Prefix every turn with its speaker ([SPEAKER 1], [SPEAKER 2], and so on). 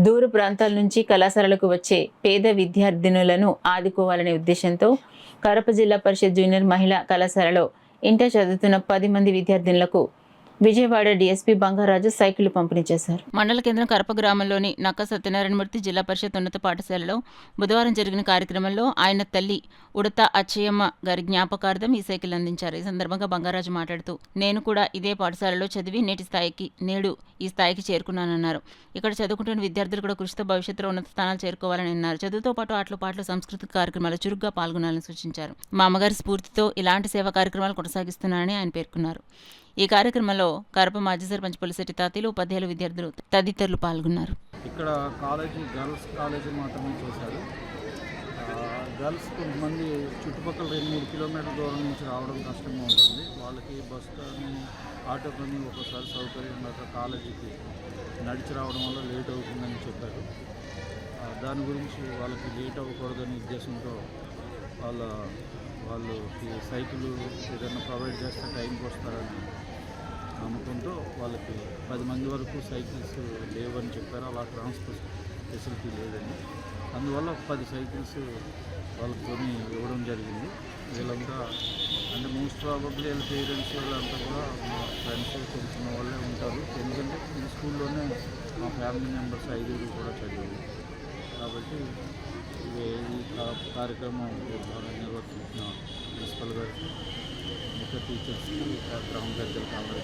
[SPEAKER 1] దూర ప్రాంతాల నుంచి కళాశాలలకు వచ్చే పేద విద్యార్థినులను ఆదుకోవాలనే ఉద్దేశంతో కడప జిల్లా పరిషత్ జూనియర్ మహిళా కళాశాలలో ఇంటర్ చదువుతున్న 10 మంది విద్యార్థినులకు విజయవాడ డీఎస్పీ బంగారాజు సైకిళ్లు పంపిణీ చేశారు. మండల కేంద్రం కరప గ్రామంలోని నక్క సత్యనారాయణమూర్తి జిల్లా పరిషత్ ఉన్నత పాఠశాలలో బుధవారం జరిగిన కార్యక్రమంలో ఆయన తల్లి ఉడత అచ్చయ్యమ్మ గారి జ్ఞాపకార్థం ఈ సైకిల్ అందించారు. ఈ సందర్భంగా బంగారాజు మాట్లాడుతూ, నేను కూడా ఇదే పాఠశాలలో చదివి నేడు ఈ స్థాయికి చేరుకున్నానన్నారు. ఇక్కడ చదువుకుంటున్న విద్యార్థులు కూడా కృషితో భవిష్యత్తులో ఉన్నత స్థానాలు చేరుకోవాలని అన్నారు. చదువుతో పాటు ఆటలు పాటలు సాంస్కృతిక కార్యక్రమాలు చురుగ్గా పాల్గొనాలని సూచించారు. మా అమ్మగారి స్ఫూర్తితో ఇలాంటి సేవా కార్యక్రమాలు కొనసాగిస్తున్నానని ఆయన పేర్కొన్నారు. ఈ కార్యక్రమంలో కరప మాజీ సర్పంచ్ పులిశెట్టి తాతీలు, ఉపాధ్యాయులు, విద్యార్థులు తదితరులు పాల్గొన్నారు.
[SPEAKER 2] ఇక్కడ కాలేజీ గర్ల్స్ కాలేజీ మాత్రమే చేశారు. గర్ల్స్ కొంతమంది చుట్టుపక్కల 2-3 కిలోమీటర్ల దూరం నుంచి రావడం కష్టంగా ఉంటుంది. వాళ్ళకి బస్ కానీ ఆటో కానీ ఒక్కోసారి సౌకర్యం లేక కాలేజీకి నడిచి రావడం వల్ల లేట్ అవుతుందని చెప్పారు. దాని గురించి వాళ్ళకి లేట్ అవ్వకూడదనే ఉద్దేశంతో వాళ్ళకి సైకిల్ ఏదైనా ప్రొవైడ్ చేస్తే టైంకి వస్తారని నమ్మకంతో వాళ్ళకి 10 మంది వరకు సైకిల్స్ లేవని చెప్పారు. అలా ట్రాన్స్పోర్ట్ ఫెసిలిటీ లేదని, అందువల్ల 10 సైకిల్స్ వాళ్ళకి కొని ఇవ్వడం జరిగింది. వీళ్ళంతా అంటే మోస్ట్ ప్రాబబ్లీ వీళ్ళ పేరెంట్స్ వీళ్ళంతా కూడా మా ఫ్రెండ్స్ తెలిసిన వాళ్ళే ఉంటారు. ఎందుకంటే ఈ స్కూల్లోనే మా ఫ్యామిలీ మెంబర్స్ 5 కూడా చదివారు. కాబట్టి ఈ కార్యక్రమం బాగా నిర్వర్తించిన ప్రిన్సిపల్ గారికి, మిగతా టీచర్స్కి, గ్రామ పెద్దలకు అందరికీ